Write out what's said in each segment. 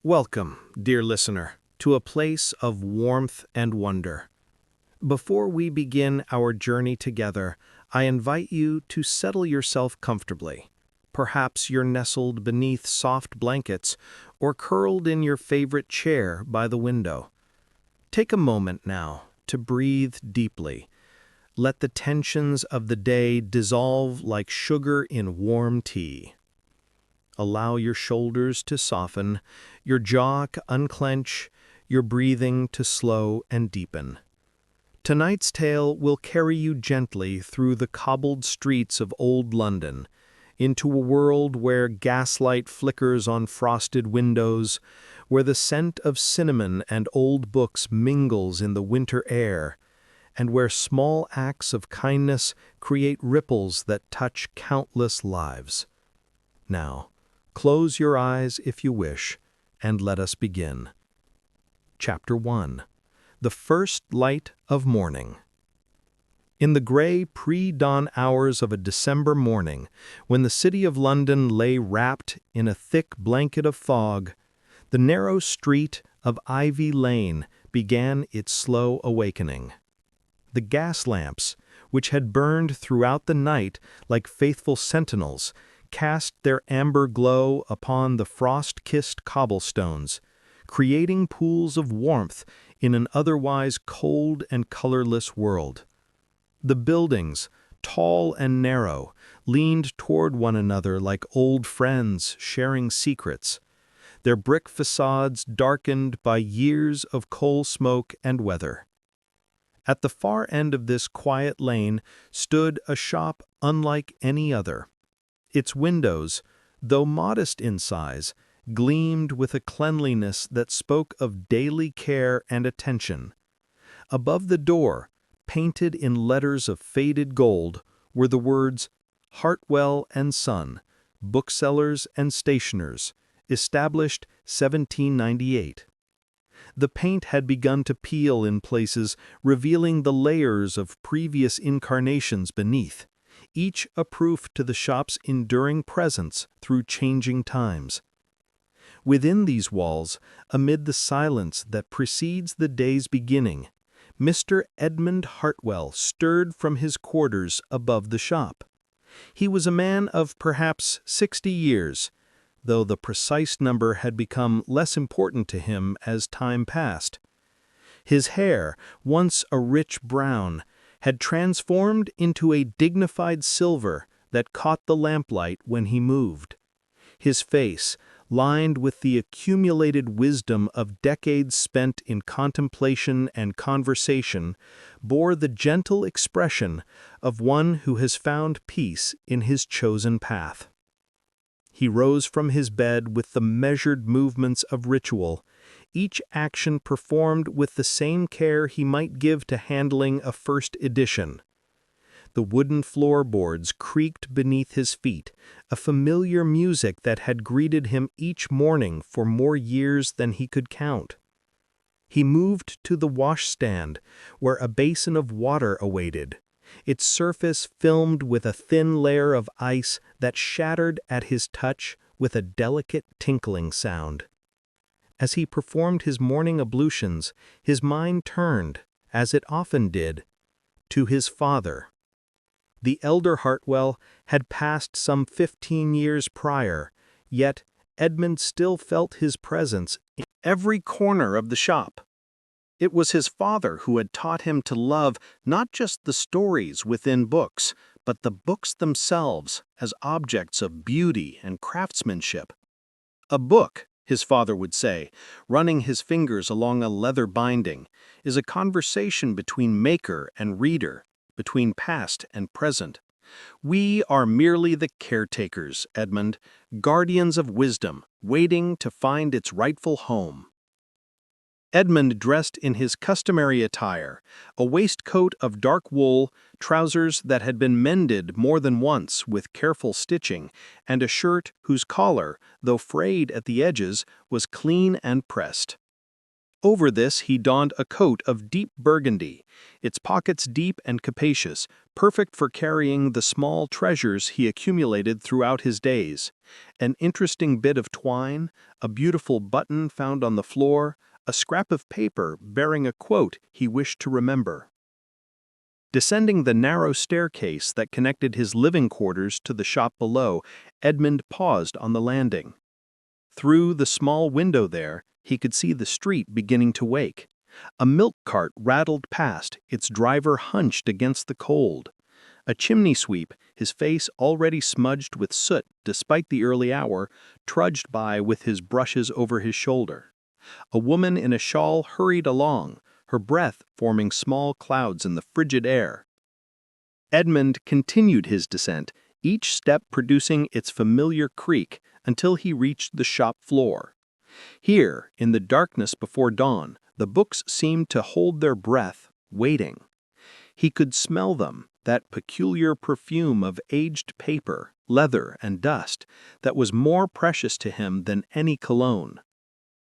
Welcome, dear listener, to a place of warmth and wonder. Before we begin our journey together, I invite you to settle yourself comfortably. Perhaps you're nestled beneath soft blankets or curled in your favorite chair by the window. Take a moment now to breathe deeply. Let the tensions of the day dissolve like sugar in warm tea. Allow your shoulders to soften, your jaw to unclench, your breathing to slow and deepen. Tonight's tale will carry you gently through the cobbled streets of old London, into a world where gaslight flickers on frosted windows, where the scent of cinnamon and old books mingles in the winter air, and where small acts of kindness create ripples that touch countless lives. Now, close your eyes if you wish, and let us begin. Chapter 1. The First Light of Morning. In the gray pre-dawn hours of a December morning, when the city of London lay wrapped in a thick blanket of fog, the narrow street of Ivy Lane began its slow awakening. The gas lamps, which had burned throughout the night like faithful sentinels, cast their amber glow upon the frost-kissed cobblestones, creating pools of warmth in an otherwise cold and colorless world. The buildings, tall and narrow, leaned toward one another like old friends sharing secrets, their brick facades darkened by years of coal smoke and weather. At the far end of this quiet lane stood a shop unlike any other. Its windows, though modest in size, gleamed with a cleanliness that spoke of daily care and attention. Above the door, painted in letters of faded gold, were the words, "Hartwell and Son, Booksellers and Stationers, established 1798. The paint had begun to peel in places, revealing the layers of previous incarnations beneath, each a proof to the shop's enduring presence through changing times. Within these walls, amid the silence that precedes the day's beginning, Mr. Edmund Hartwell stirred from his quarters above the shop. He was a man of perhaps 60 years, though the precise number had become less important to him as time passed. His hair, once a rich brown, had transformed into a dignified silver that caught the lamplight when he moved. His face, lined with the accumulated wisdom of decades spent in contemplation and conversation, bore the gentle expression of one who has found peace in his chosen path. He rose from his bed with the measured movements of ritual, each action performed with the same care he might give to handling a first edition. The wooden floorboards creaked beneath his feet, a familiar music that had greeted him each morning for more years than he could count. He moved to the washstand, where a basin of water awaited, its surface filmed with a thin layer of ice that shattered at his touch with a delicate tinkling sound. As he performed his morning ablutions, his mind turned, as it often did, to his father. The elder Hartwell had passed some 15 years prior, yet Edmund still felt his presence in every corner of the shop. It was his father who had taught him to love not just the stories within books, but the books themselves as objects of beauty and craftsmanship. A book, his father would say, running his fingers along a leather binding, is a conversation between maker and reader, between past and present. We are merely the caretakers, Edmund, guardians of wisdom, waiting to find its rightful home. Edmund dressed in his customary attire, a waistcoat of dark wool, trousers that had been mended more than once with careful stitching, and a shirt whose collar, though frayed at the edges, was clean and pressed. Over this he donned a coat of deep burgundy, its pockets deep and capacious, perfect for carrying the small treasures he accumulated throughout his days. An interesting bit of twine, a beautiful button found on the floor, a scrap of paper bearing a quote he wished to remember. Descending the narrow staircase that connected his living quarters to the shop below, Edmund paused on the landing. Through the small window there, he could see the street beginning to wake. A milk cart rattled past, its driver hunched against the cold. A chimney sweep, his face already smudged with soot despite the early hour, trudged by with his brushes over his shoulder. A woman in a shawl hurried along, her breath forming small clouds in the frigid air. Edmund continued his descent, each step producing its familiar creak until he reached the shop floor. Here, in the darkness before dawn, the books seemed to hold their breath, waiting. He could smell them, that peculiar perfume of aged paper, leather, and dust that was more precious to him than any cologne.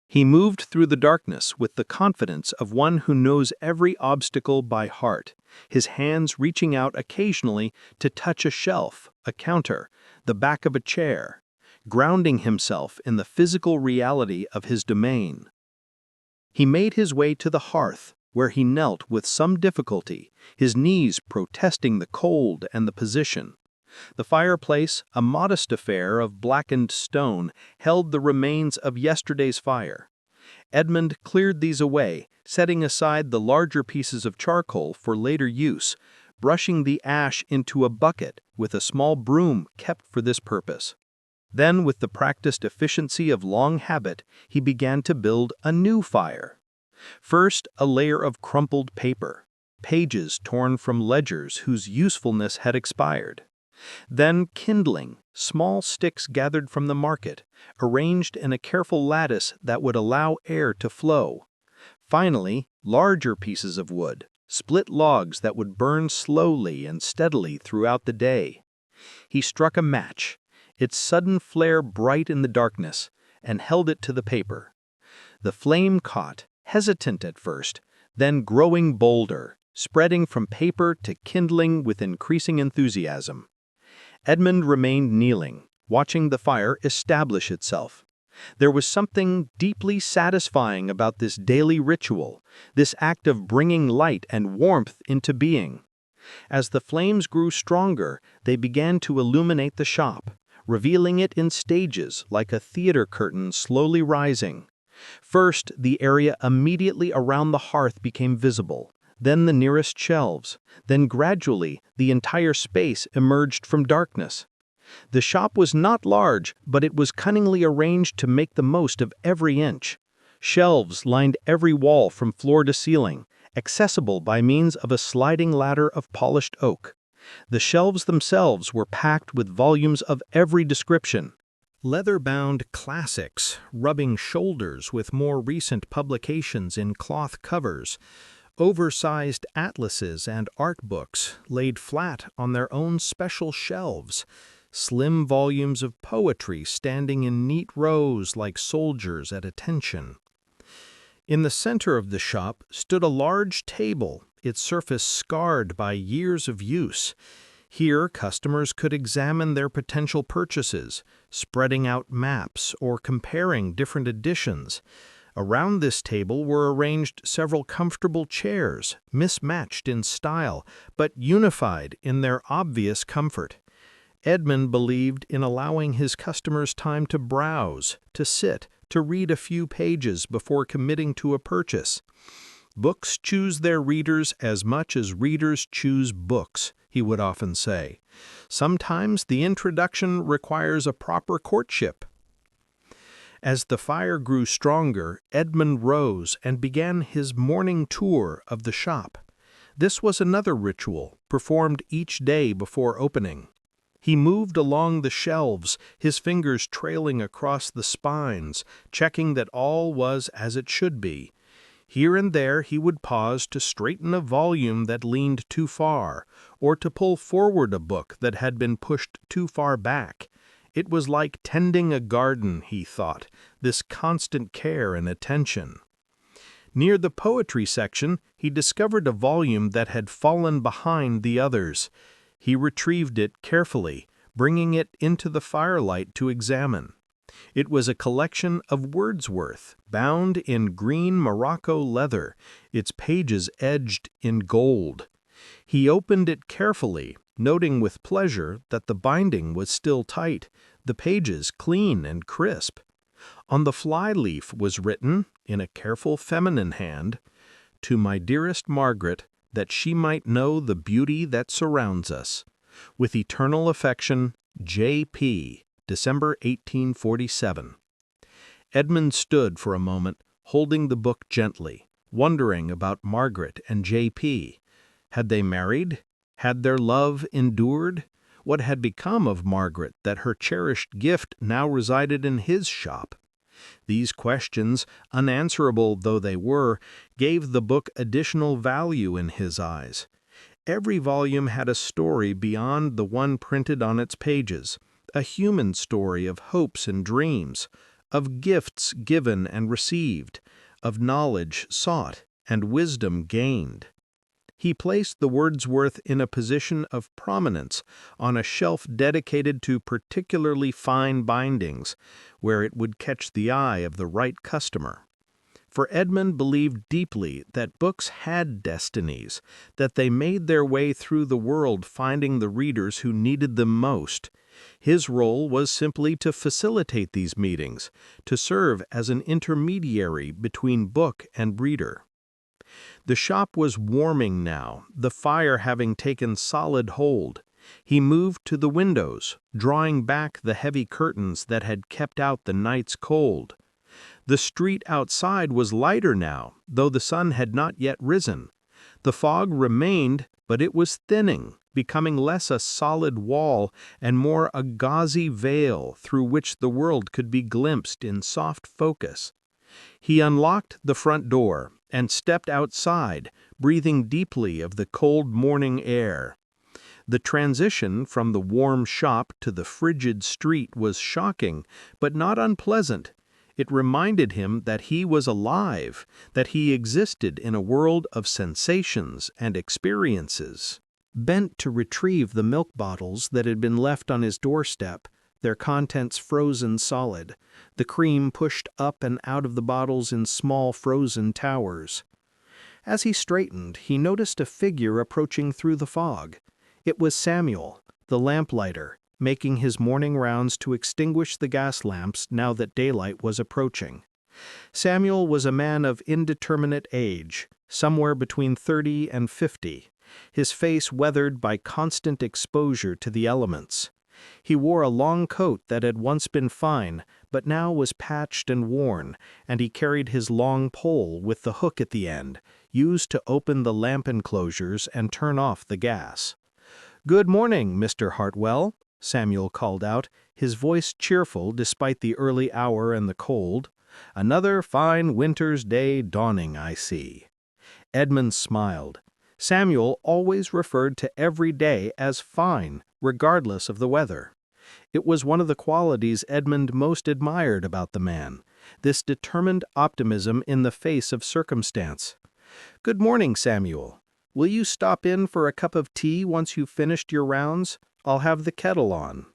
He moved through the darkness with the confidence of one who knows every obstacle by heart, his hands reaching out occasionally to touch a shelf, a counter, the back of a chair, grounding himself in the physical reality of his domain. He made his way to the hearth, where he knelt with some difficulty, his knees protesting the cold and the position. The fireplace, a modest affair of blackened stone, held the remains of yesterday's fire. Edmund cleared these away, setting aside the larger pieces of charcoal for later use, brushing the ash into a bucket with a small broom kept for this purpose. Then, with the practiced efficiency of long habit, he began to build a new fire. First, a layer of crumpled paper, pages torn from ledgers whose usefulness had expired. Then kindling, small sticks gathered from the market, arranged in a careful lattice that would allow air to flow. Finally, larger pieces of wood, split logs that would burn slowly and steadily throughout the day. He struck a match, its sudden flare bright in the darkness, and held it to the paper. The flame caught, hesitant at first, then growing bolder, spreading from paper to kindling with increasing enthusiasm. Edmund remained kneeling, watching the fire establish itself. There was something deeply satisfying about this daily ritual, this act of bringing light and warmth into being. As the flames grew stronger, they began to illuminate the shop, revealing it in stages like a theater curtain slowly rising. First, the area immediately around the hearth became visible, then the nearest shelves, then gradually the entire space emerged from darkness. The shop was not large, but it was cunningly arranged to make the most of every inch. Shelves lined every wall from floor to ceiling, accessible by means of a sliding ladder of polished oak. The shelves themselves were packed with volumes of every description. Leather-bound classics, rubbing shoulders with more recent publications in cloth covers, oversized atlases and art books laid flat on their own special shelves, slim volumes of poetry standing in neat rows like soldiers at attention. In the center of the shop stood a large table, its surface scarred by years of use. Here, customers could examine their potential purchases, spreading out maps or comparing different editions. Around this table were arranged several comfortable chairs, mismatched in style, but unified in their obvious comfort. Edmund believed in allowing his customers time to browse, to sit, to read a few pages before committing to a purchase. Books choose their readers as much as readers choose books, he would often say. Sometimes the introduction requires a proper courtship. As the fire grew stronger, Edmund rose and began his morning tour of the shop. This was another ritual, performed each day before opening. He moved along the shelves, his fingers trailing across the spines, checking that all was as it should be. Here and there he would pause to straighten a volume that leaned too far, or to pull forward a book that had been pushed too far back. It was like tending a garden, he thought, this constant care and attention. Near the poetry section, he discovered a volume that had fallen behind the others. He retrieved it carefully, bringing it into the firelight to examine. It was a collection of Wordsworth, bound in green Morocco leather, its pages edged in gold. He opened it carefully, noting with pleasure that the binding was still tight, the pages clean and crisp. On the fly-leaf was written, in a careful feminine hand, "To my dearest Margaret, that she might know the beauty that surrounds us. With eternal affection, J.P., December 1847." Edmund stood for a moment, holding the book gently, wondering about Margaret and J.P. Had they married? Had their love endured? What had become of Margaret that her cherished gift now resided in his shop? These questions, unanswerable though they were, gave the book additional value in his eyes. Every volume had a story beyond the one printed on its pages, a human story of hopes and dreams, of gifts given and received, of knowledge sought and wisdom gained. He placed the Wordsworth in a position of prominence on a shelf dedicated to particularly fine bindings, where it would catch the eye of the right customer. For Edmund believed deeply that books had destinies, that they made their way through the world finding the readers who needed them most. His role was simply to facilitate these meetings, to serve as an intermediary between book and reader. The shop was warming now, the fire having taken solid hold. He moved to the windows, drawing back the heavy curtains that had kept out the night's cold. The street outside was lighter now, though the sun had not yet risen. The fog remained, but it was thinning, becoming less a solid wall and more a gauzy veil through which the world could be glimpsed in soft focus. He unlocked the front door and stepped outside, breathing deeply of the cold morning air. The transition from the warm shop to the frigid street was shocking, but not unpleasant. It reminded him that he was alive, that he existed in a world of sensations and experiences. Bent to retrieve the milk bottles that had been left on his doorstep, their contents frozen solid, the cream pushed up and out of the bottles in small frozen towers. As he straightened, he noticed a figure approaching through the fog. It was Samuel, the lamplighter, making his morning rounds to extinguish the gas lamps now that daylight was approaching. Samuel was a man of indeterminate age, somewhere between 30 and 50, his face weathered by constant exposure to the elements. He wore a long coat that had once been fine, but now was patched and worn, and he carried his long pole with the hook at the end, used to open the lamp enclosures and turn off the gas. "Good morning, Mr. Hartwell," Samuel called out, his voice cheerful despite the early hour and the cold. "Another fine winter's day dawning, I see." Edmund smiled. Samuel always referred to every day as fine, regardless of the weather. It was one of the qualities Edmund most admired about the man, this determined optimism in the face of circumstance. "Good morning, Samuel. Will you stop in for a cup of tea once you've finished your rounds? I'll have the kettle on."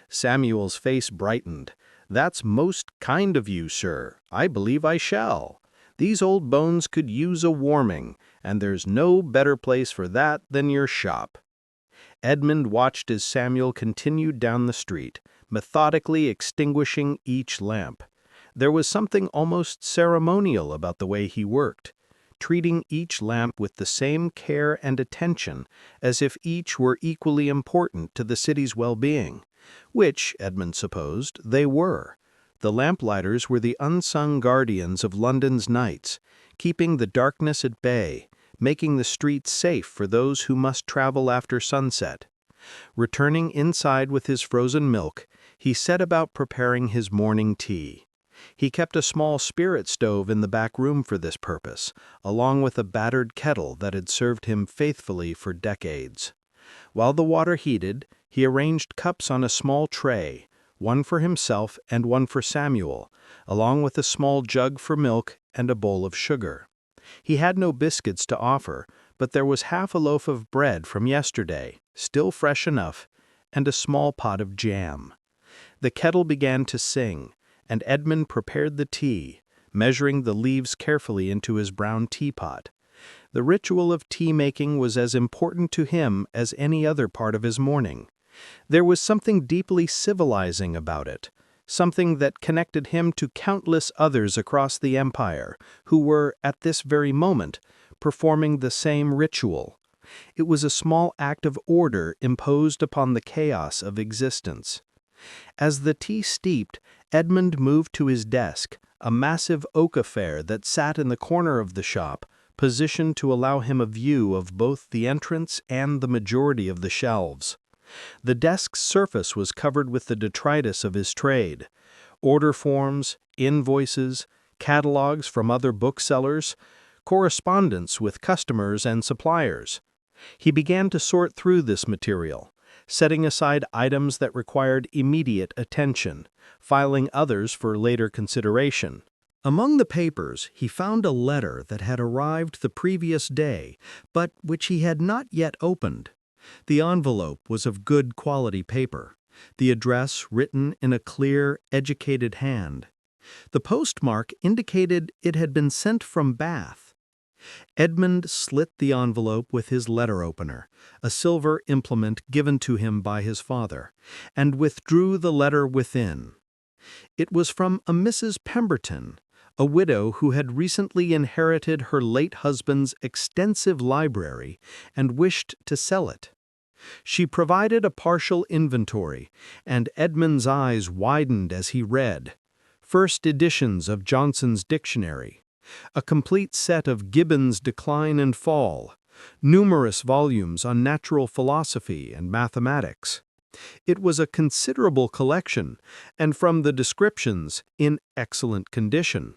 Samuel's face brightened. "That's most kind of you, sir. I believe I shall. These old bones could use a warming, and there's no better place for that than your shop." Edmund watched as Samuel continued down the street, methodically extinguishing each lamp. There was something almost ceremonial about the way he worked, treating each lamp with the same care and attention as if each were equally important to the city's well-being, which, Edmund supposed, they were. The lamplighters were the unsung guardians of London's nights, keeping the darkness at bay, making the streets safe for those who must travel after sunset. Returning inside with his frozen milk, he set about preparing his morning tea. He kept a small spirit stove in the back room for this purpose, along with a battered kettle that had served him faithfully for decades. While the water heated, he arranged cups on a small tray, one for himself and one for Samuel, along with a small jug for milk and a bowl of sugar. He had no biscuits to offer, but there was half a loaf of bread from yesterday, still fresh enough, and a small pot of jam. The kettle began to sing, and Edmund prepared the tea, measuring the leaves carefully into his brown teapot. The ritual of tea-making was as important to him as any other part of his morning. There was something deeply civilizing about it, something that connected him to countless others across the empire who were, at this very moment, performing the same ritual. It was a small act of order imposed upon the chaos of existence. As the tea steeped, Edmund moved to his desk, a massive oak affair that sat in the corner of the shop, positioned to allow him a view of both the entrance and the majority of the shelves. The desk's surface was covered with the detritus of his trade: order forms, invoices, catalogs from other booksellers, correspondence with customers and suppliers. He began to sort through this material, setting aside items that required immediate attention, filing others for later consideration. Among the papers, he found a letter that had arrived the previous day, but which he had not yet opened. The envelope was of good quality paper, the address written in a clear, educated hand. The postmark indicated it had been sent from Bath. Edmund slit the envelope with his letter opener, a silver implement given to him by his father, and withdrew the letter within. It was from a Mrs. Pemberton, a widow who had recently inherited her late husband's extensive library and wished to sell it. She provided a partial inventory, and Edmund's eyes widened as he read. First editions of Johnson's Dictionary, a complete set of Gibbon's Decline and Fall, numerous volumes on natural philosophy and mathematics. It was a considerable collection, and from the descriptions, in excellent condition.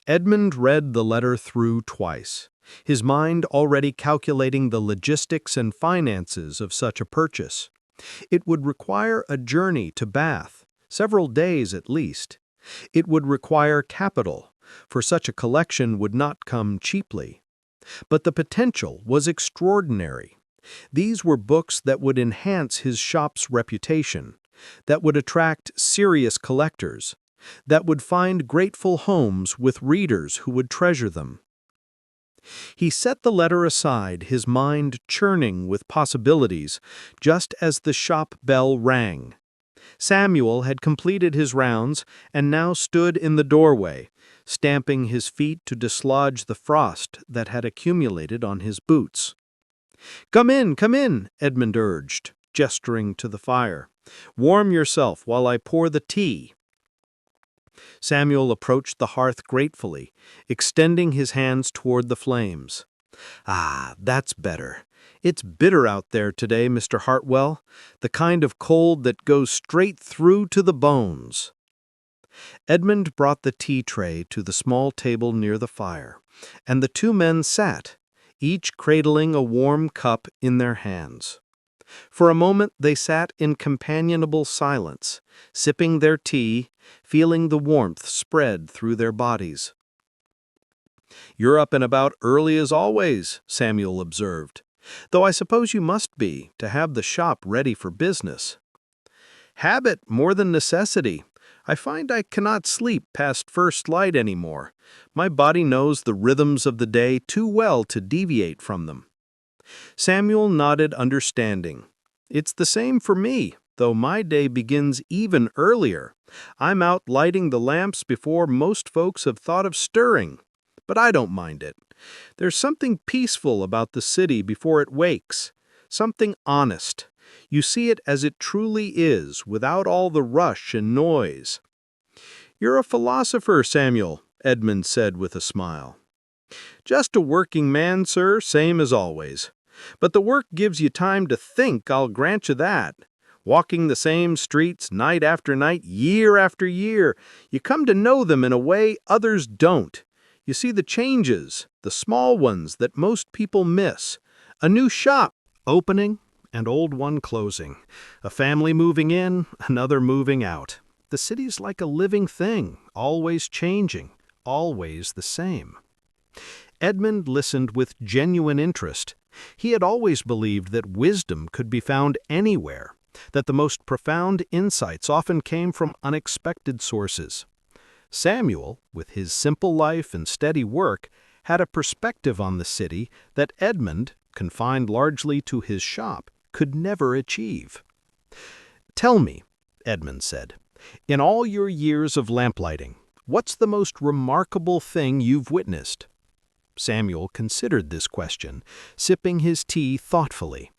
Edmund read the letter through twice, his mind already calculating the logistics and finances of such a purchase. It would require a journey to Bath, several days at least. It would require capital, for such a collection would not come cheaply. But the potential was extraordinary. These were books that would enhance his shop's reputation, that would attract serious collectors, that would find grateful homes with readers who would treasure them. He set the letter aside, his mind churning with possibilities, just as the shop bell rang. Samuel had completed his rounds and now stood in the doorway, stamping his feet to dislodge the frost that had accumulated on his boots. Come in," Edmund urged, gesturing to the fire. "Warm yourself while I pour the tea." Samuel approached the hearth gratefully, extending his hands toward the flames. "Ah, that's better. It's bitter out there today, Mr. Hartwell, the kind of cold that goes straight through to the bones." Edmund brought the tea tray to the small table near the fire, and the two men sat, each cradling a warm cup in their hands. For a moment they sat in companionable silence, sipping their tea, feeling the warmth spread through their bodies. "You're up and about early as always," Samuel observed, "though I suppose you must be, to have the shop ready for business." "Habit more than necessity. I find I cannot sleep past first light anymore. My body knows the rhythms of the day too well to deviate from them." Samuel nodded understanding. "It's the same for me, though my day begins even earlier. I'm out lighting the lamps before most folks have thought of stirring. But I don't mind it. There's something peaceful about the city before it wakes, something honest. You see it as it truly is, without all the rush and noise." "You're a philosopher, Samuel," Edmund said with a smile. "Just a working man, sir, same as always. But the work gives you time to think, I'll grant you that. Walking the same streets night after night, year after year, you come to know them in a way others don't. You see the changes, the small ones that most people miss. A new shop opening, and old one closing. A family moving in, another moving out. The city's like a living thing, always changing, always the same. Edmund listened with genuine interest. He had always believed that wisdom could be found anywhere, that the most profound insights often came from unexpected sources. Samuel, with his simple life and steady work, had a perspective on the city that Edmund, confined largely to his shop, could never achieve. "Tell me," Edmund said, "in all your years of lamplighting, what's the most remarkable thing you've witnessed?" Samuel considered this question, sipping his tea thoughtfully.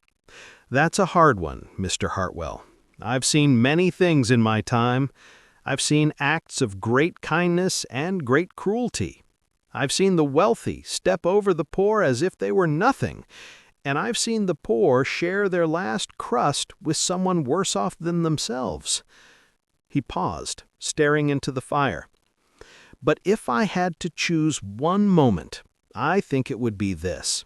"That's a hard one, Mr. Hartwell. I've seen many things in my time. I've seen acts of great kindness and great cruelty. I've seen the wealthy step over the poor as if they were nothing, and I've seen the poor share their last crust with someone worse off than themselves." He paused, staring into the fire. "But if I had to choose one moment, I think it would be this.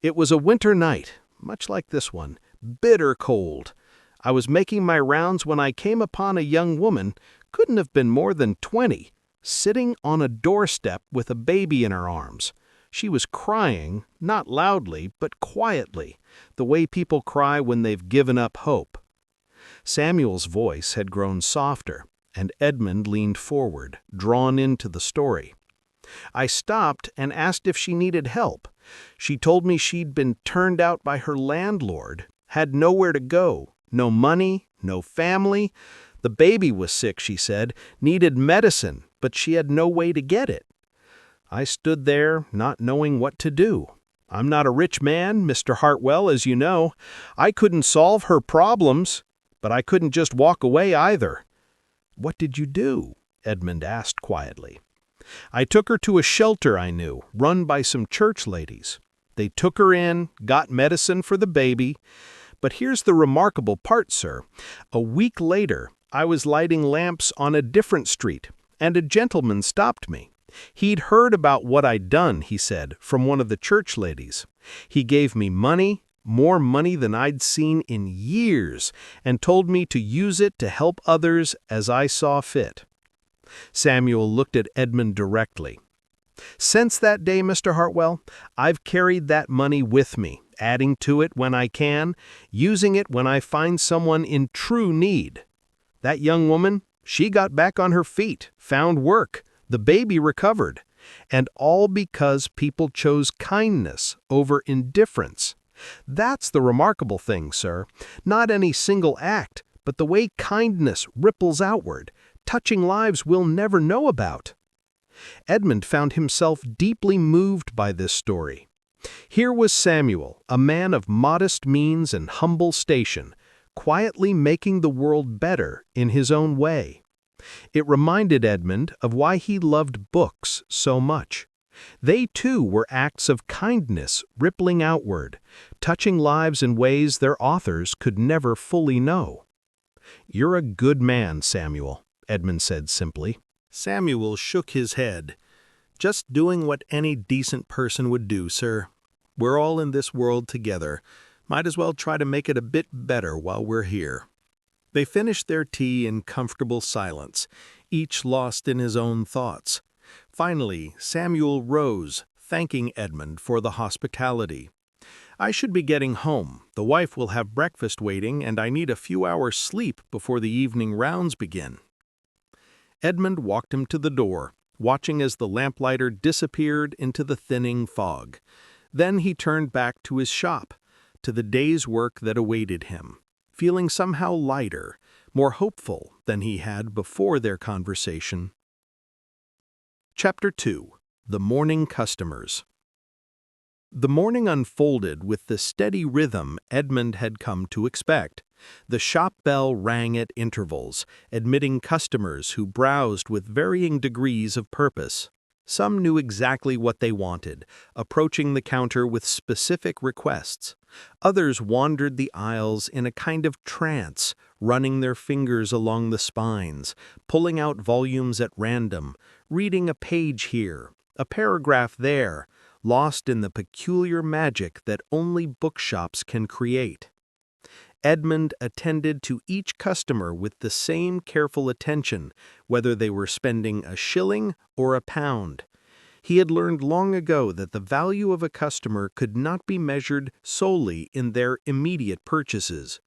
It was a winter night, much like this one, bitter cold. I was making my rounds when I came upon a young woman, couldn't have been more than 20, sitting on a doorstep with a baby in her arms. She was crying, not loudly, but quietly, the way people cry when they've given up hope." Samuel's voice had grown softer, and Edmund leaned forward, drawn into the story. "I stopped and asked if she needed help. She told me she'd been turned out by her landlord, had nowhere to go, no money, no family. The baby was sick, she said, needed medicine, but she had no way to get it. I stood there, not knowing what to do. I'm not a rich man, Mr. Hartwell, as you know. I couldn't solve her problems, but I couldn't just walk away either." "What did you do?" Edmund asked quietly. "I took her to a shelter I knew, run by some church ladies. They took her in, got medicine for the baby. But here's the remarkable part, sir. A week later, I was lighting lamps on a different street, and a gentleman stopped me. He'd heard about what I'd done, he said, from one of the church ladies. He gave me money, more money than I'd seen in years, and told me to use it to help others as I saw fit." Samuel looked at Edmund directly. "Since that day, Mr. Hartwell, I've carried that money with me, adding to it when I can, using it when I find someone in true need. That young woman, she got back on her feet, found work, the baby recovered, and all because people chose kindness over indifference. That's the remarkable thing, sir. Not any single act, but the way kindness ripples outward, touching lives we'll never know about." Edmund found himself deeply moved by this story. Here was Samuel, a man of modest means and humble station, quietly making the world better in his own way. It reminded Edmund of why he loved books so much. They too were acts of kindness rippling outward, touching lives in ways their authors could never fully know. "You're a good man, Samuel," Edmund said simply. Samuel shook his head. "Just doing what any decent person would do, sir. We're all in this world together. Might as well try to make it a bit better while we're here." They finished their tea in comfortable silence, each lost in his own thoughts. Finally, Samuel rose, thanking Edmund for the hospitality. "I should be getting home. The wife will have breakfast waiting, and I need a few hours' sleep before the evening rounds begin." Edmund walked him to the door, watching as the lamplighter disappeared into the thinning fog. Then he turned back to his shop, to the day's work that awaited him, feeling somehow lighter, more hopeful than he had before their conversation. Chapter 2. The Morning Customers. The morning unfolded with the steady rhythm Edmund had come to expect. The shop bell rang at intervals, admitting customers who browsed with varying degrees of purpose. Some knew exactly what they wanted, approaching the counter with specific requests. Others wandered the aisles in a kind of trance, running their fingers along the spines, pulling out volumes at random, reading a page here, a paragraph there, lost in the peculiar magic that only bookshops can create. Edmund attended to each customer with the same careful attention, whether they were spending a shilling or a pound. He had learned long ago that the value of a customer could not be measured solely in their immediate purchases.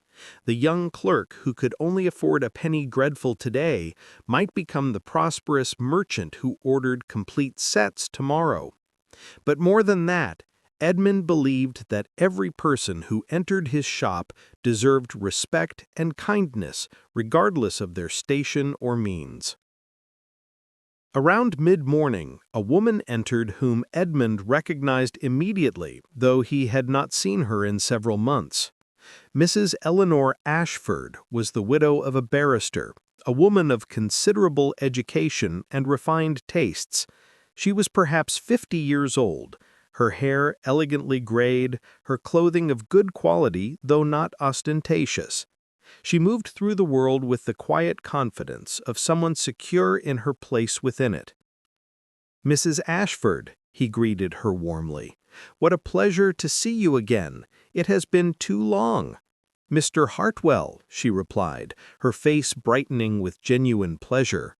The young clerk who could only afford a penny dreadful today might become the prosperous merchant who ordered complete sets tomorrow. But more than that, Edmund believed that every person who entered his shop deserved respect and kindness, regardless of their station or means. Around mid-morning, a woman entered whom Edmund recognized immediately, though he had not seen her in several months. Mrs. Eleanor Ashford was the widow of a barrister, a woman of considerable education and refined tastes. She was perhaps 50 years old, her hair elegantly grayed, her clothing of good quality, though not ostentatious. She moved through the world with the quiet confidence of someone secure in her place within it. "Mrs. Ashford," he greeted her warmly, "what a pleasure to see you again. It has been too long." "Mr. Hartwell," she replied, her face brightening with genuine pleasure.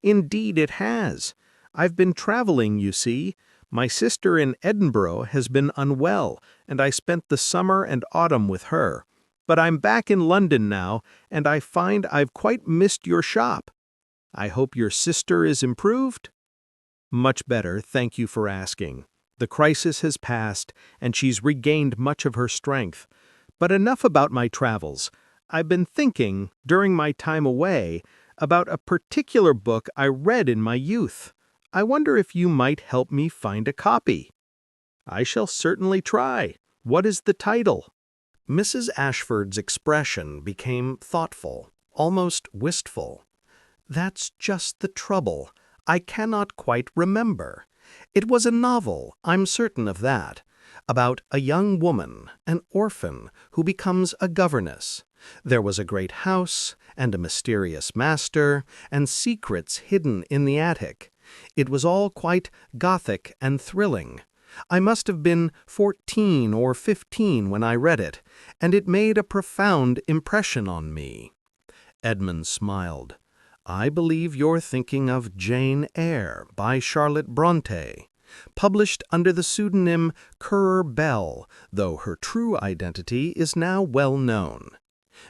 "Indeed it has. I've been traveling, you see. My sister in Edinburgh has been unwell, and I spent the summer and autumn with her. But I'm back in London now, and I find I've quite missed your shop. I hope your sister is improved?" "Much better, thank you for asking. The crisis has passed, and she's regained much of her strength. But enough about my travels. I've been thinking, during my time away, about a particular book I read in my youth. I wonder if you might help me find a copy." "I shall certainly try. What is the title?" Mrs. Ashford's expression became thoughtful, almost wistful. "That's just the trouble. I cannot quite remember. It was a novel, I'm certain of that, about a young woman, an orphan, who becomes a governess. There was a great house, and a mysterious master, and secrets hidden in the attic. It was all quite Gothic and thrilling. I must have been 14 or 15 when I read it, and it made a profound impression on me." Edmund smiled. "I believe you're thinking of Jane Eyre by Charlotte Brontë, published under the pseudonym Currer Bell, though her true identity is now well known."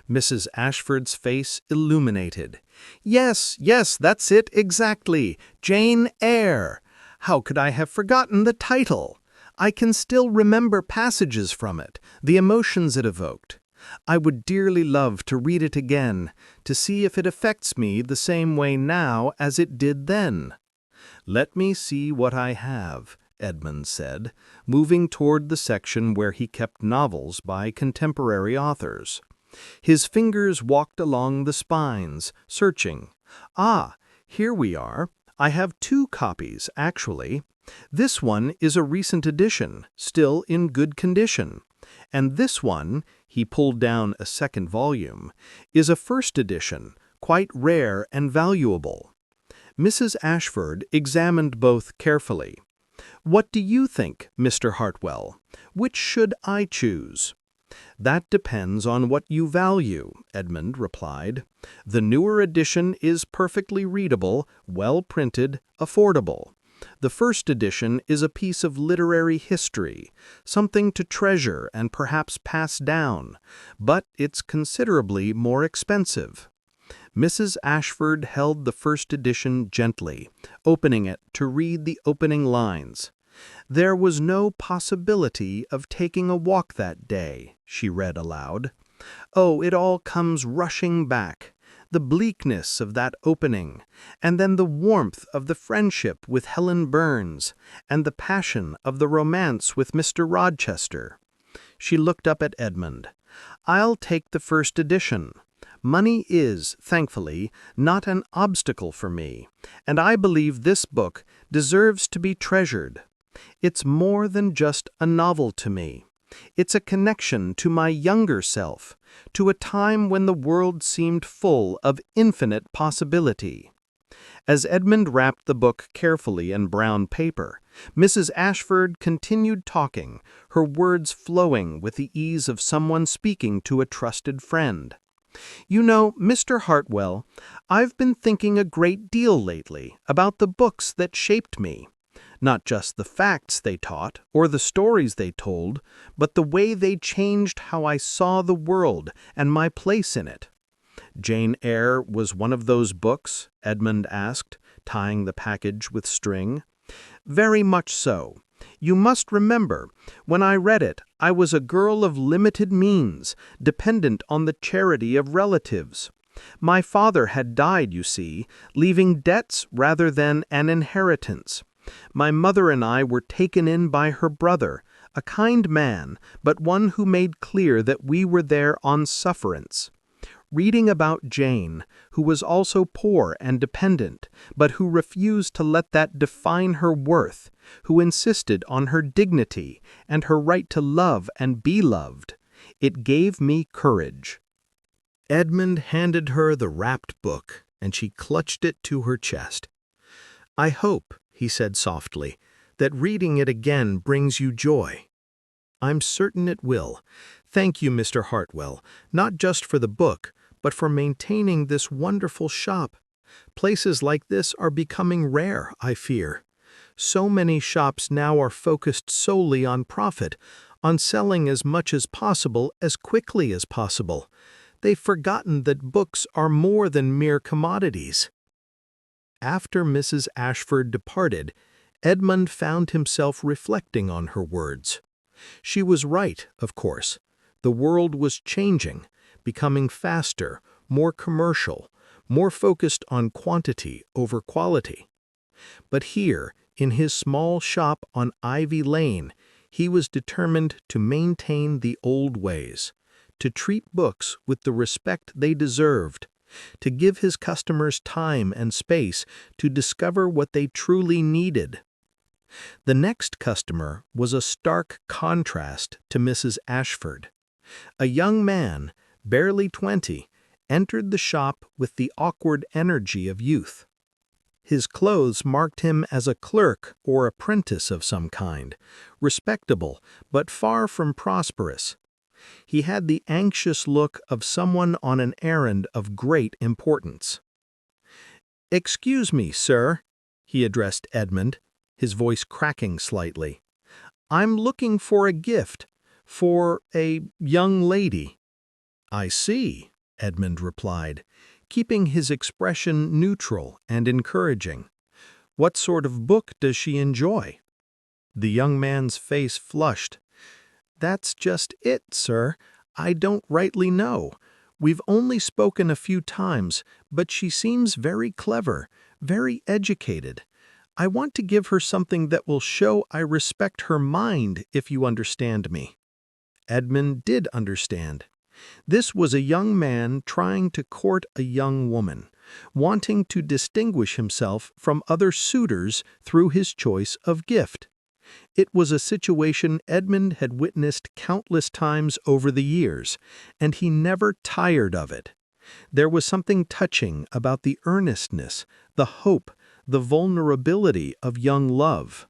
Mrs. Ashford's face illuminated. Yes, that's it exactly. Jane Eyre. How could I have forgotten the title? I can still remember passages from it, the emotions it evoked. I would dearly love to read it again, to see if it affects me the same way now as it did then. "Let me see what I have," Edmund said, moving toward the section where he kept novels by contemporary authors. His fingers walked along the spines, searching. "Ah, here we are. I have 2 copies, actually. This one is a recent edition, still in good condition. And this one," he pulled down a second volume, "is a first edition, quite rare and valuable." Mrs. Ashford examined both carefully. "What do you think, Mr. Hartwell? Which should I choose?" "That depends on what you value," Edmund replied. "The newer edition is perfectly readable, well printed, affordable. The first edition is a piece of literary history, something to treasure and perhaps pass down, but it's considerably more expensive." Mrs. Ashford held the first edition gently, opening it to read the opening lines. "There was no possibility of taking a walk that day," she read aloud. "Oh, it all comes rushing back. The bleakness of that opening, and then the warmth of the friendship with Helen Burns, and the passion of the romance with Mr. Rochester." She looked up at Edmund. "I'll take the first edition. Money is, thankfully, not an obstacle for me, and I believe this book deserves to be treasured. It's more than just a novel to me. It's a connection to my younger self, to a time when the world seemed full of infinite possibility." As Edmund wrapped the book carefully in brown paper, Mrs. Ashford continued talking, her words flowing with the ease of someone speaking to a trusted friend. "You know, Mr. Hartwell, I've been thinking a great deal lately about the books that shaped me. Not just the facts they taught or the stories they told, but the way they changed how I saw the world and my place in it." "Jane Eyre was one of those books?" Edmund asked, tying the package with string. "Very much so. You must remember, when I read it, I was a girl of limited means, dependent on the charity of relatives. My father had died, you see, leaving debts rather than an inheritance. My mother and I were taken in by her brother, a kind man, but one who made clear that we were there on sufferance. Reading about Jane, who was also poor and dependent, but who refused to let that define her worth, who insisted on her dignity and her right to love and be loved, it gave me courage." Edmund handed her the wrapped book, and she clutched it to her chest. "I hope," he said softly, "that reading it again brings you joy." "I'm certain it will. Thank you, Mr. Hartwell, not just for the book, but for maintaining this wonderful shop. Places like this are becoming rare, I fear. So many shops now are focused solely on profit, on selling as much as possible as quickly as possible. They've forgotten that books are more than mere commodities." After Mrs. Ashford departed, Edmund found himself reflecting on her words. She was right, of course. The world was changing, becoming faster, more commercial, more focused on quantity over quality. But here, in his small shop on Ivy Lane, he was determined to maintain the old ways, to treat books with the respect they deserved, to give his customers time and space to discover what they truly needed. The next customer was a stark contrast to Mrs. Ashford. A young man, barely 20, entered the shop with the awkward energy of youth. His clothes marked him as a clerk or apprentice of some kind, respectable but far from prosperous. He had the anxious look of someone on an errand of great importance. "Excuse me, sir," he addressed Edmund, his voice cracking slightly. "I'm looking for a gift for a young lady." "I see," Edmund replied, keeping his expression neutral and encouraging. "What sort of book does she enjoy?" The young man's face flushed. "That's just it, sir. I don't rightly know. We've only spoken a few times, but she seems very clever, very educated. I want to give her something that will show I respect her mind, if you understand me." Edmund did understand. This was a young man trying to court a young woman, wanting to distinguish himself from other suitors through his choice of gift. It was a situation Edmund had witnessed countless times over the years, and he never tired of it. There was something touching about the earnestness, the hope, the vulnerability of young love.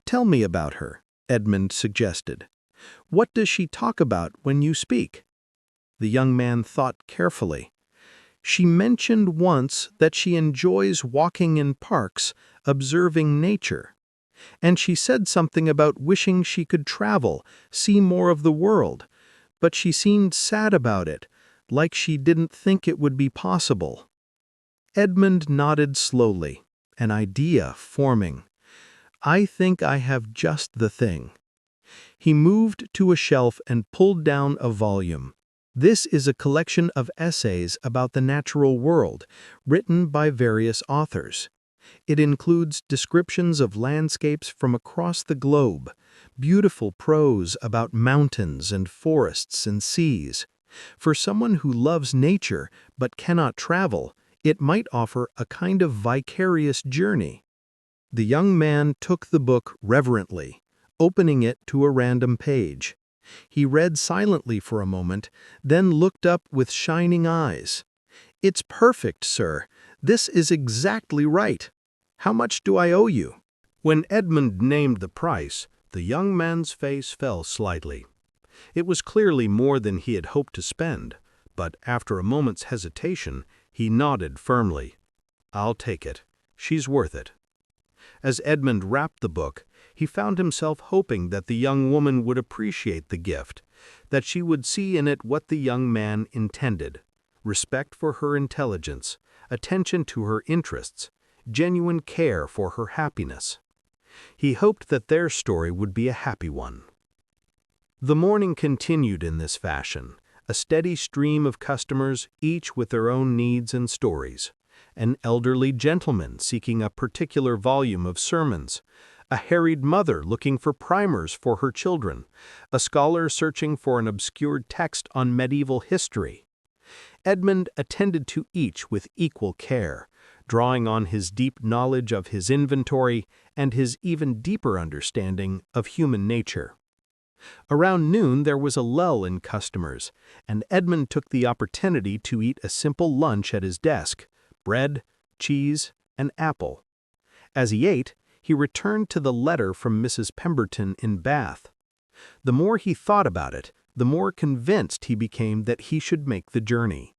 "Tell me about her," Edmund suggested. "What does she talk about when you speak?" The young man thought carefully. "She mentioned once that she enjoys walking in parks, observing nature. And she said something about wishing she could travel, see more of the world, but she seemed sad about it, like she didn't think it would be possible." Edmund nodded slowly, an idea forming. "I think I have just the thing." He moved to a shelf and pulled down a volume. This is a collection of essays about the natural world, written by various authors. It includes descriptions of landscapes from across the globe, beautiful prose about mountains and forests and seas. For someone who loves nature but cannot travel, it might offer a kind of vicarious journey. The young man took the book reverently, opening it to a random page. He read silently for a moment, then looked up with shining eyes. "It's perfect, sir. This is exactly right. How much do I owe you?" When Edmund named the price, the young man's face fell slightly. It was clearly more than he had hoped to spend, but after a moment's hesitation, he nodded firmly. "I'll take it. She's worth it." As Edmund wrapped the book, he found himself hoping that the young woman would appreciate the gift, that she would see in it what the young man intended: respect for her intelligence, attention to her interests, genuine care for her happiness. He hoped that their story would be a happy one. The morning continued in this fashion, a steady stream of customers, each with their own needs and stories. An elderly gentleman seeking a particular volume of sermons, a harried mother looking for primers for her children, a scholar searching for an obscure text on medieval history. Edmund attended to each with equal care, drawing on his deep knowledge of his inventory and his even deeper understanding of human nature. Around noon there was a lull in customers, and Edmund took the opportunity to eat a simple lunch at his desk: bread, cheese, and apple. As he ate, he returned to the letter from Mrs. Pemberton in Bath. The more he thought about it, the more convinced he became that he should make the journey.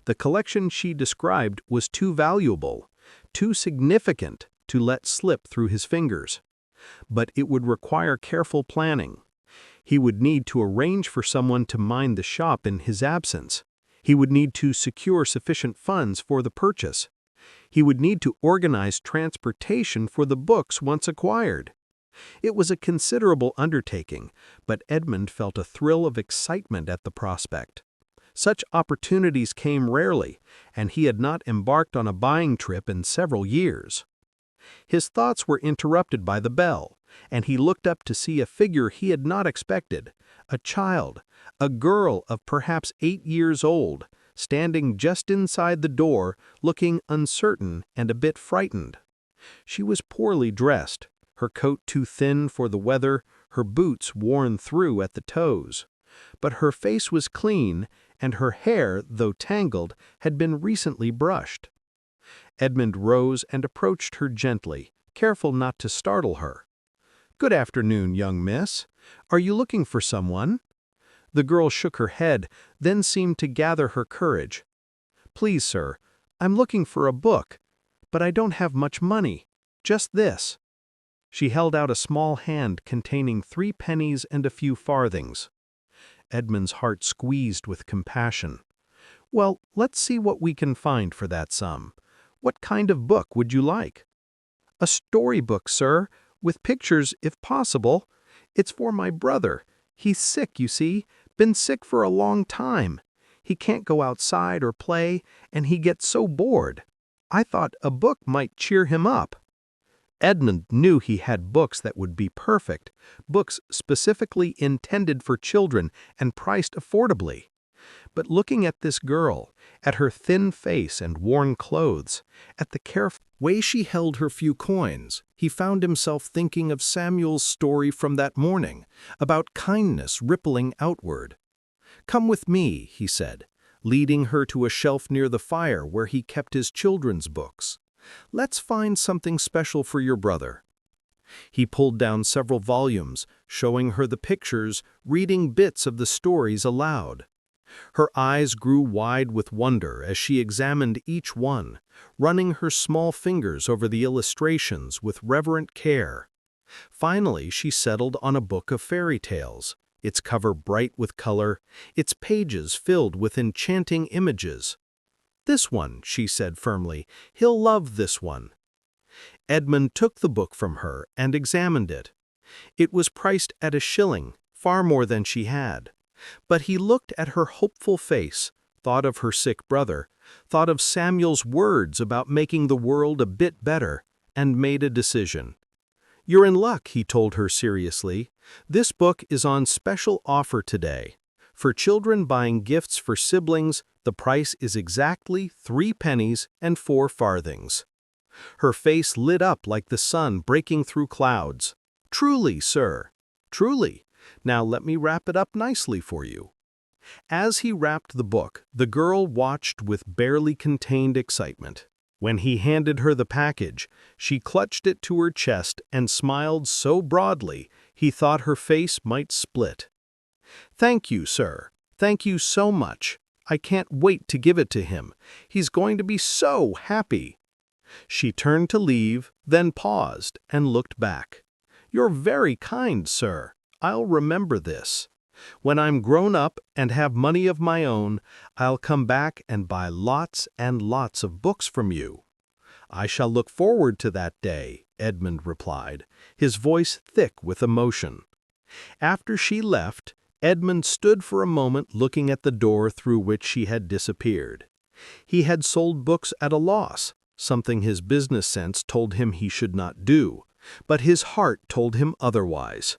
The collection she described was too valuable, too significant to let slip through his fingers. But it would require careful planning. He would need to arrange for someone to mind the shop in his absence. He would need to secure sufficient funds for the purchase. He would need to organize transportation for the books once acquired. It was a considerable undertaking, but Edmund felt a thrill of excitement at the prospect. Such opportunities came rarely, and he had not embarked on a buying trip in several years. His thoughts were interrupted by the bell, and he looked up to see a figure he had not expected: a child, a girl of perhaps 8 years old, standing just inside the door, looking uncertain and a bit frightened. She was poorly dressed, her coat too thin for the weather, her boots worn through at the toes. But her face was clean, and her hair, though tangled, had been recently brushed. Edmund rose and approached her gently, careful not to startle her. "Good afternoon, young miss. Are you looking for someone?" The girl shook her head, then seemed to gather her courage. "Please, sir, I'm looking for a book, but I don't have much money. Just this." She held out a small hand containing 3 pennies and a few farthings. Edmund's heart squeezed with compassion. "Well, let's see what we can find for that sum. What kind of book would you like?" "A storybook, sir, with pictures if possible. It's for my brother. He's sick, you see, been sick for a long time. He can't go outside or play, and he gets so bored. I thought a book might cheer him up." Edmund knew he had books that would be perfect, books specifically intended for children and priced affordably. But looking at this girl, at her thin face and worn clothes, at the careful way she held her few coins, he found himself thinking of Samuel's story from that morning, about kindness rippling outward. "Come with me," he said, leading her to a shelf near the fire where he kept his children's books. "Let's find something special for your brother." He pulled down several volumes, showing her the pictures, reading bits of the stories aloud. Her eyes grew wide with wonder as she examined each one, running her small fingers over the illustrations with reverent care. Finally, she settled on a book of fairy tales, its cover bright with color, its pages filled with enchanting images. "This one," she said firmly. "He'll love this one." Edmund took the book from her and examined it. It was priced at 1 shilling, far more than she had. But he looked at her hopeful face, thought of her sick brother, thought of Samuel's words about making the world a bit better, and made a decision. "You're in luck," he told her seriously. "This book is on special offer today. For children buying gifts for siblings, the price is exactly 3 pennies and 4 farthings. Her face lit up like the sun breaking through clouds. "Truly, sir, truly. Now let me wrap it up nicely for you." As he wrapped the book, the girl watched with barely contained excitement. When he handed her the package, she clutched it to her chest and smiled so broadly he thought her face might split. "Thank you, sir. Thank you so much. I can't wait to give it to him. He's going to be so happy." She turned to leave, then paused and looked back. "You're very kind, sir. I'll remember this. When I'm grown up and have money of my own, I'll come back and buy lots and lots of books from you." "I shall look forward to that day," Edmund replied, his voice thick with emotion. After she left, Edmund stood for a moment looking at the door through which she had disappeared. He had sold books at a loss, something his business sense told him he should not do, but his heart told him otherwise.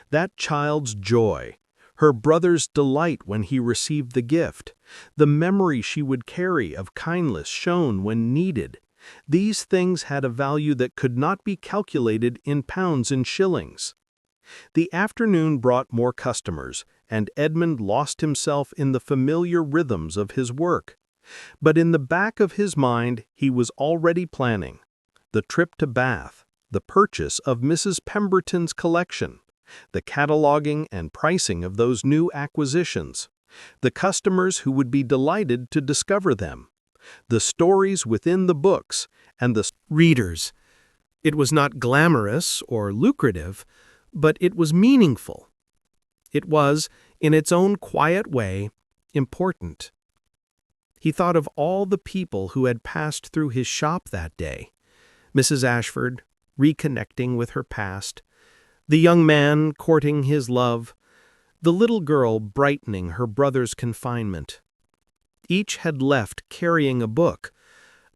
That child's joy, her brother's delight when he received the gift, the memory she would carry of kindness shown when needed, these things had a value that could not be calculated in pounds and shillings. The afternoon brought more customers, and Edmund lost himself in the familiar rhythms of his work. But in the back of his mind he was already planning the trip to Bath, the purchase of Mrs. Pemberton's collection, the cataloging and pricing of those new acquisitions, the customers who would be delighted to discover them, the stories within the books, and the readers. It was not glamorous or lucrative, but it was meaningful. It was, in its own quiet way, important. He thought of all the people who had passed through his shop that day. Mrs. Ashford, reconnecting with her past, the young man courting his love, the little girl brightening her brother's confinement. Each had left carrying a book,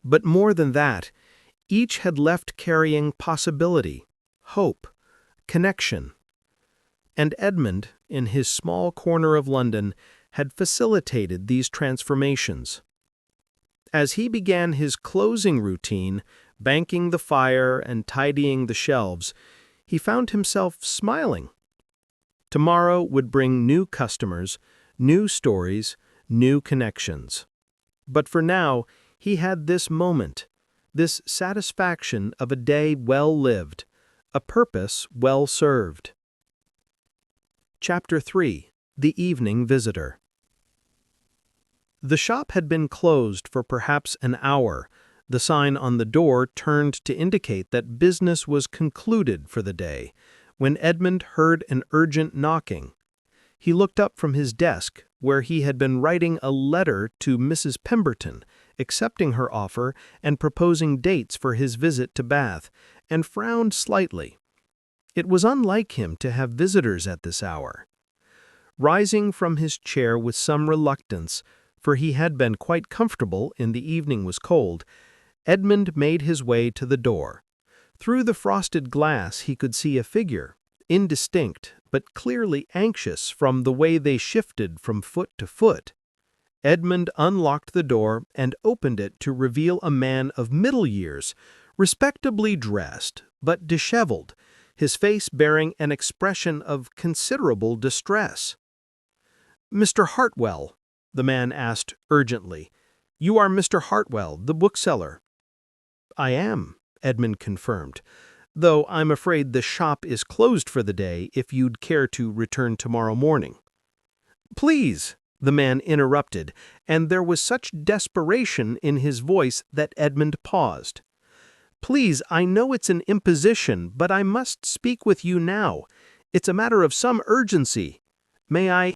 but more than that, each had left carrying possibility, hope, connection. And Edmund, in his small corner of London, had facilitated these transformations. As he began his closing routine, banking the fire and tidying the shelves, he found himself smiling. Tomorrow would bring new customers, new stories, new connections. But for now, he had this moment, this satisfaction of a day well lived, a purpose well served. Chapter 3. The Evening Visitor. The shop had been closed for perhaps an hour. The sign on the door turned to indicate that business was concluded for the day, when Edmund heard an urgent knocking. He looked up from his desk, where he had been writing a letter to Mrs. Pemberton, accepting her offer and proposing dates for his visit to Bath, and frowned slightly. It was unlike him to have visitors at this hour. Rising from his chair with some reluctance, for he had been quite comfortable and the evening was cold, Edmund made his way to the door. Through the frosted glass he could see a figure, indistinct but clearly anxious from the way they shifted from foot to foot. Edmund unlocked the door and opened it to reveal a man of middle years, respectably dressed but disheveled, his face bearing an expression of considerable distress. "Mr. Hartwell," the man asked urgently. "You are Mr. Hartwell, the bookseller?" "I am," Edmund confirmed, "though I'm afraid the shop is closed for the day if you'd care to return tomorrow morning." "Please," the man interrupted, and there was such desperation in his voice that Edmund paused. "Please, I know it's an imposition, but I must speak with you now. It's a matter of some urgency. May I—"